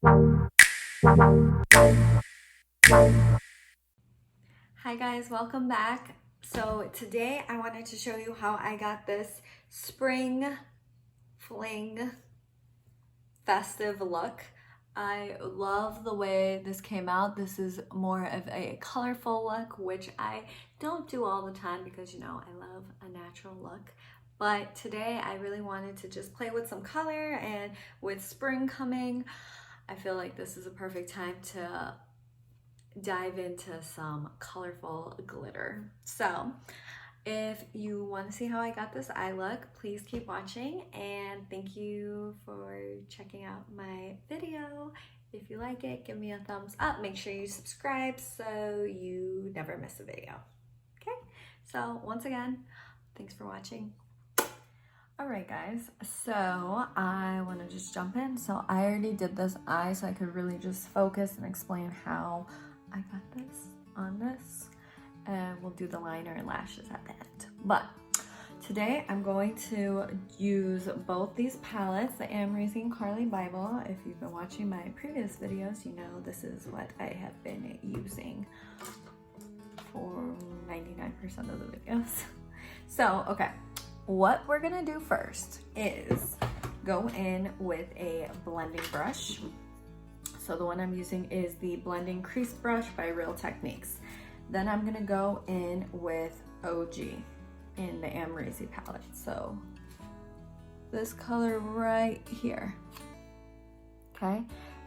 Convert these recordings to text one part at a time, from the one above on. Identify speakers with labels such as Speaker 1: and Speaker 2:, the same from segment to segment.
Speaker 1: Hi guys, welcome back. So today I wanted to show you how I got this spring fling festive look. I love the way this came out. This is more of a colorful look, which I don't do all the time because, you know, I love a natural look. But today I really wanted to just play with some color, and with spring coming, I feel like this is a perfect time to dive into some colorful glitter. So if you want to see how I got this eye look, please keep watching, and thank you for checking out my video. If you like it, give me a thumbs up. Make sure you subscribe so you never miss a video. Okay, so once again, thanks for watching. All right guys, so I want to just jump in. So I already did this eye so I could really just focus and explain how I got this on this, and we'll do the liner and lashes at the end. But today I'm going to use both these palettes, the Amrezy and Carli Bybel. If you've been watching my previous videos, you know this is what I have been using for 99% of the videos. So, okay. What we're gonna do first is go in with a blending brush. So the one I'm using is the Blending Crease Brush by Real Techniques. Then I'm gonna go in with OG in the Amrezy palette. So this color right here, okay?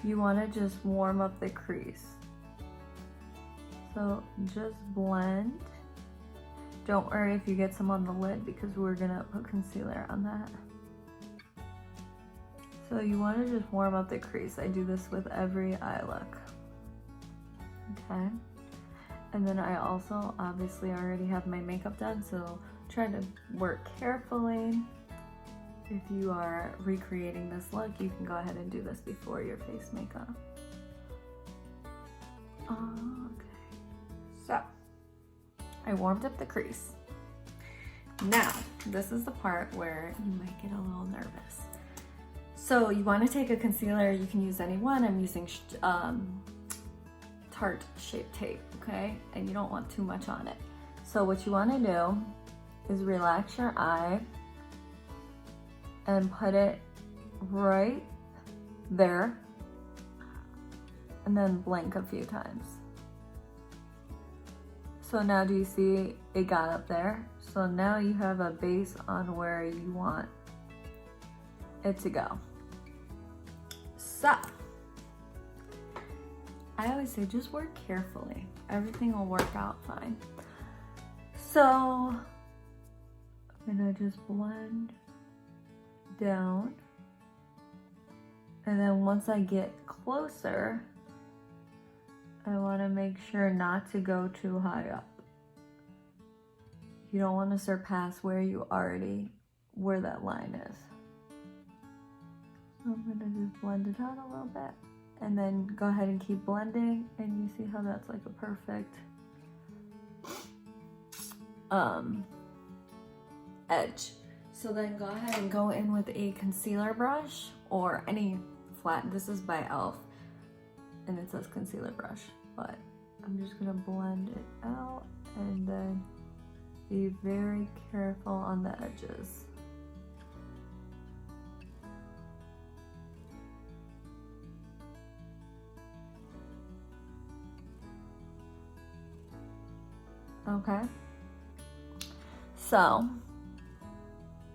Speaker 1: You wanna just warm up the crease. So just blend. Don't worry if you get some on the lid because we're gonna put concealer on that. So you wanna just warm up the crease. I do this with every eye look. Okay. And then I also obviously already have my makeup done, so try to work carefully. If you are recreating this look, you can go ahead and do this before your face makeup. Okay. So I warmed up the crease. Now, this is the part where you might get a little nervous. So you want to take a concealer, you can use any one. I'm using Tarte Shape Tape, okay? And you don't want too much on it. So what you want to do is relax your eye and put it right there, and then blink a few times. So now do you see it got up there? So now you have a base on where you want it to go. So, I always say just work carefully. Everything will work out fine. So, I'm gonna just blend down. And then once I get closer, I want to make sure not to go too high up. You don't want to surpass where that line is. So I'm going to just blend it out a little bit, and then go ahead and keep blending, and you see how that's like a perfect edge. So then go ahead and go in with a concealer brush or any flat. This is by e.l.f. and it says concealer brush, but I'm just gonna blend it out and then be very careful on the edges. Okay, so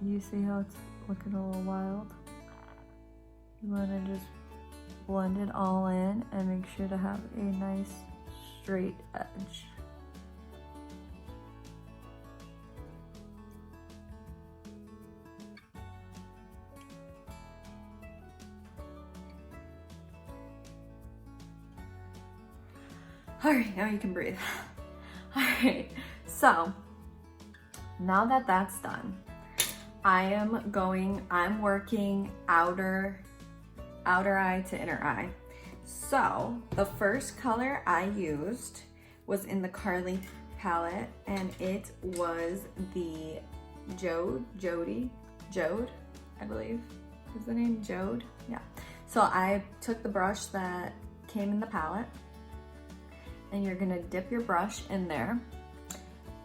Speaker 1: you see how it's looking a little wild? You want to just blend it all in and make sure to have a nice straight edge. All right, now you can breathe. All right, so now that that's done, I'm working outer eye to inner eye. So the first color I used was in the Carli palette, and it was the Jode, I believe is the name, Jode. Yeah. So I took the brush that came in the palette, and you're gonna dip your brush in there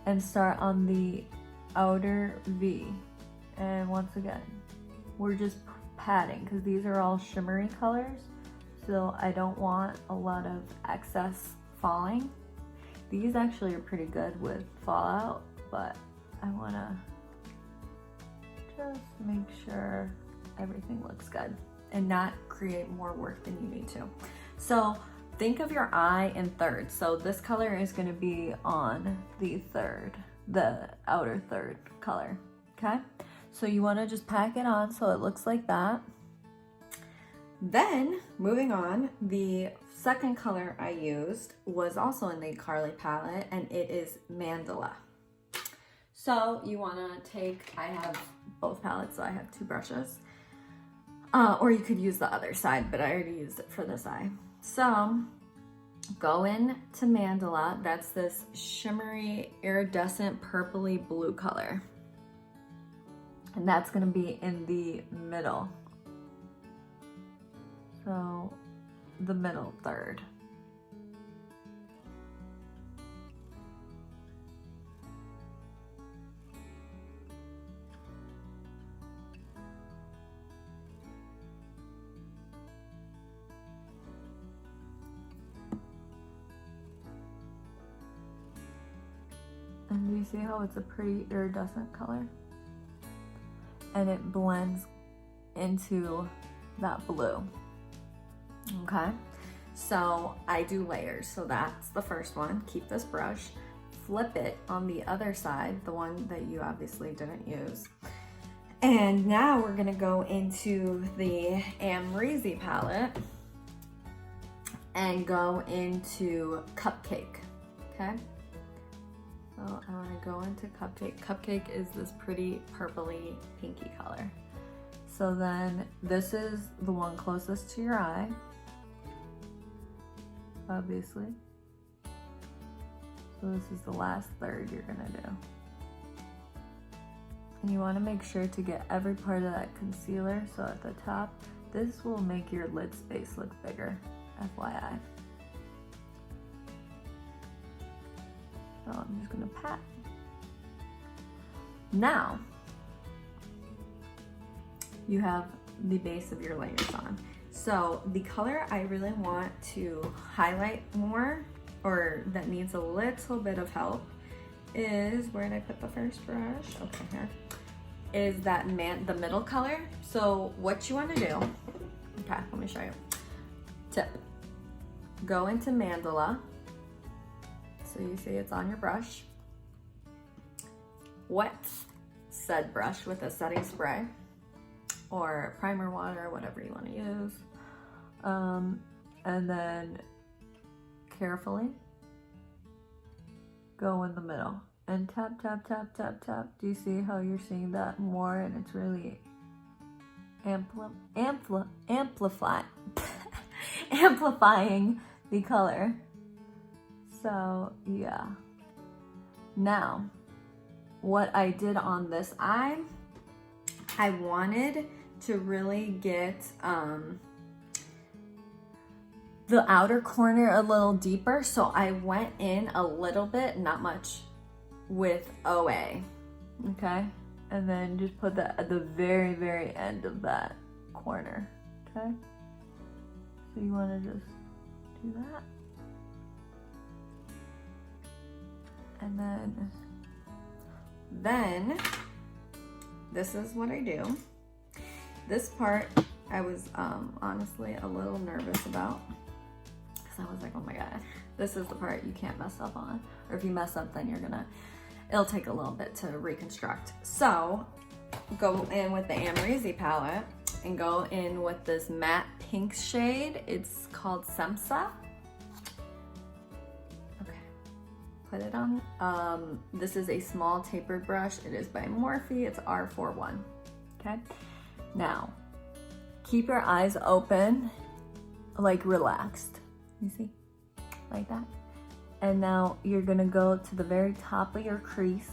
Speaker 1: and start on the outer V. And once again, we're just padding because these are all shimmery colors. So I don't want a lot of excess falling. These actually are pretty good with fallout, but I wanna just make sure everything looks good and not create more work than you need to. So think of your eye in thirds. So this color is gonna be on the third, the outer third color, okay? So you wanna just pack it on so it looks like that. Then moving on, the second color I used was also in the Carli palette, and it is Mandala. So you wanna take, I have both palettes, so I have two brushes. Or you could use the other side, but I already used it for this eye. So go in to Mandala. That's this shimmery, iridescent, purpley blue color. And that's gonna be in the middle. So the middle third. And you see how it's a pretty iridescent color? And it blends into that blue. Okay, so I do layers. So that's the first one. Keep this brush, flip it on the other side, the one that you obviously didn't use. And now we're gonna go into the Amrezy palette and go into Cupcake, okay? So I wanna go into Cupcake. Cupcake is this pretty purpley pinky color. So then this is the one closest to your eye, obviously. So this is the last third you're gonna do. And you wanna make sure to get every part of that concealer. So at the top, this will make your lid space look bigger, FYI. So I'm just gonna pat. Now, you have the base of your layers on. So the color I really want to highlight more, or that needs a little bit of help, is, where did I put the first brush? Okay, here. Is that the middle color. So what you wanna do, okay, let me show you. Tip, go into Mandala. So you see it's on your brush. Wet said brush with a setting spray or primer water, whatever you want to use. And then carefully go in the middle and tap, tap, tap, tap, tap. Do you see how you're seeing that more, and it's really amplifying the color. So yeah. Now, what I did on this eye, I wanted to really get the outer corner a little deeper, so I went in a little bit, not much, with OA, okay? And then just put that at the very, very end of that corner, okay? So you wanna just do that. And then this is what I do. This part I was honestly a little nervous about, because I was like, oh my god, this is the part you can't mess up on, or if you mess up, then it'll take a little bit to reconstruct. So go in with the Amrezy palette and go in with this matte pink shade. It's called Semsa. Put it on. This is a small tapered brush. It is by Morphe. It's R41. Okay. Now, keep your eyes open, like relaxed. You see? Like that. And now you're gonna go to the very top of your crease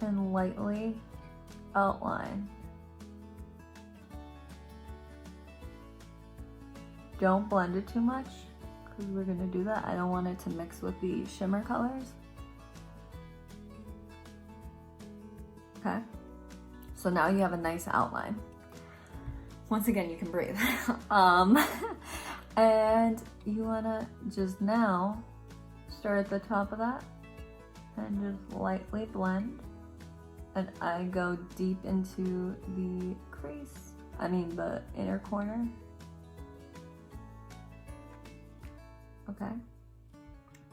Speaker 1: and lightly outline don't blend it too much because we're gonna do that. I don't want it to mix with the shimmer colors. Okay, so now you have a nice outline. Once again, you can breathe. And you wanna just now start at the top of that and just lightly blend. And I go deep into the crease, the inner corner. Okay.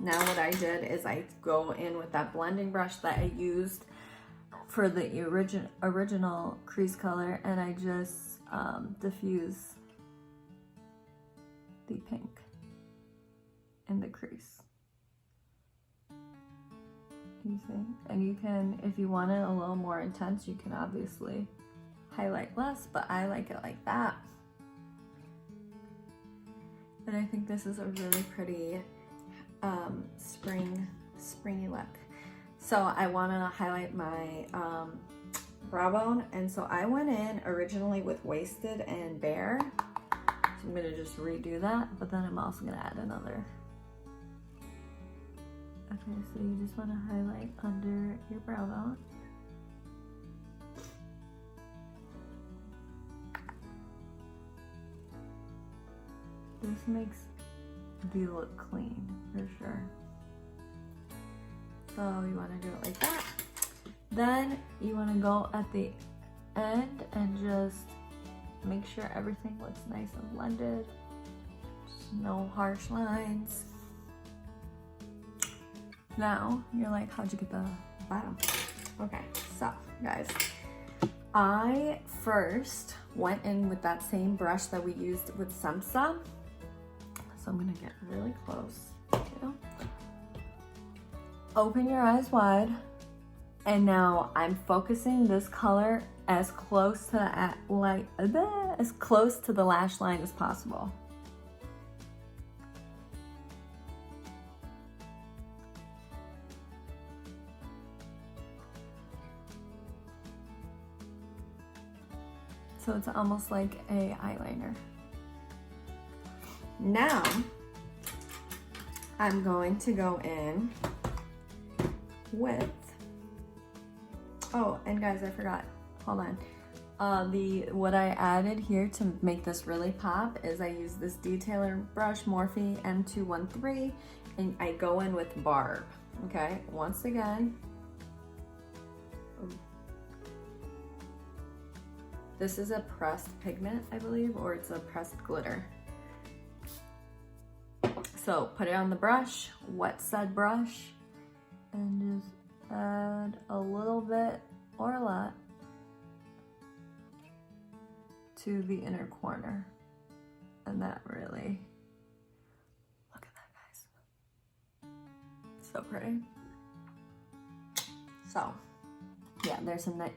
Speaker 1: Now what I did is I go in with that blending brush that I used for the original crease color, and I just diffuse the pink in the crease. You see? And you can, if you want it a little more intense, you can obviously highlight less, but I like it like that. And I think this is a really pretty springy look. So I want to highlight my brow bone, and so I went in originally with Wasted and Bare. So I'm gonna just redo that, but then I'm also gonna add another. Okay, so you just want to highlight under your brow bone. This makes the look clean for sure. So you want to do it like that. Then you want to go at the end and just make sure everything looks nice and blended. Just no harsh lines. Now you're like, how'd you get the bottom? Okay, so guys, I first went in with that same brush that we used with Semsa. So I'm gonna get really close. Open your eyes wide, and now I'm focusing this color as close to as close to the lash line as possible. So it's almost like a eyeliner. Now I'm going to go in with, oh, and guys, I forgot, hold on. What I added here to make this really pop is I use this detailer brush, Morphe M213, and I go in with Barb, okay? Once again, this is a pressed pigment, I believe, or it's a pressed glitter. So put it on the brush, wet said brush, and just add a little bit or a lot to the inner corner. And that really, look at that, guys. So pretty. So, yeah, there's a nice,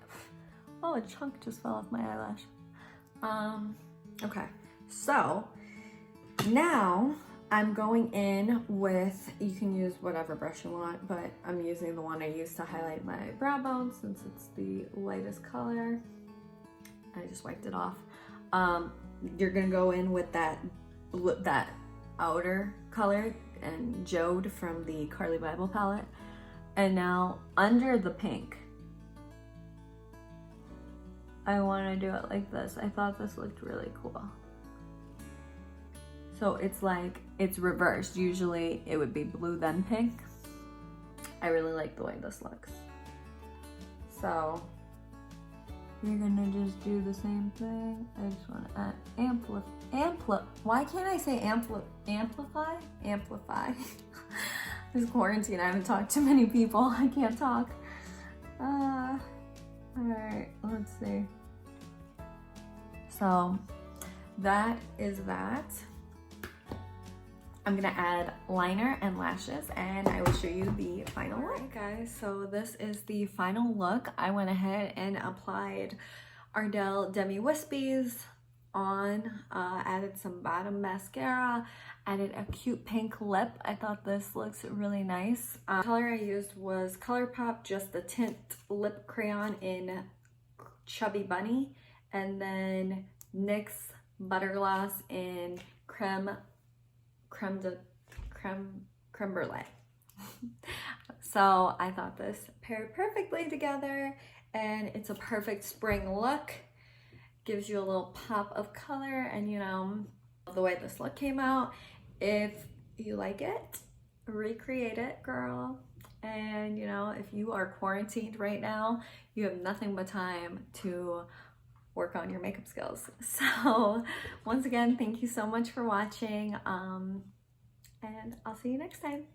Speaker 1: oh, a chunk just fell off my eyelash. Okay, so now I'm going in with, you can use whatever brush you want, but I'm using the one I used to highlight my brow bone since it's the lightest color. I just wiped it off. You're gonna go in with that outer color and Jode from the Carli Bybel palette. And now under the pink, I wanna do it like this. I thought this looked really cool. So it's like, it's reversed. Usually it would be blue then pink. I really like the way this looks. So you're gonna just do the same thing. I just wanna add why can't I say amplify? Amplify. This quarantine, I haven't talked to many people. I can't talk. All right, let's see. So that is that. I'm gonna add liner and lashes, and I will show you the final look. Alright guys, so this is the final look. I went ahead and applied Ardell Demi Wispies on, added some bottom mascara, added a cute pink lip. I thought this looks really nice. The color I used was ColourPop, just the tint lip crayon in Chubby Bunny, and then NYX butter gloss in creme brulee. So I thought this paired perfectly together, and it's a perfect spring look. Gives you a little pop of color, and you know, the way this look came out. If you like it, recreate it, girl. And you know, if you are quarantined right now, you have nothing but time to work on your makeup skills. So once again, thank you so much for watching, and I'll see you next time.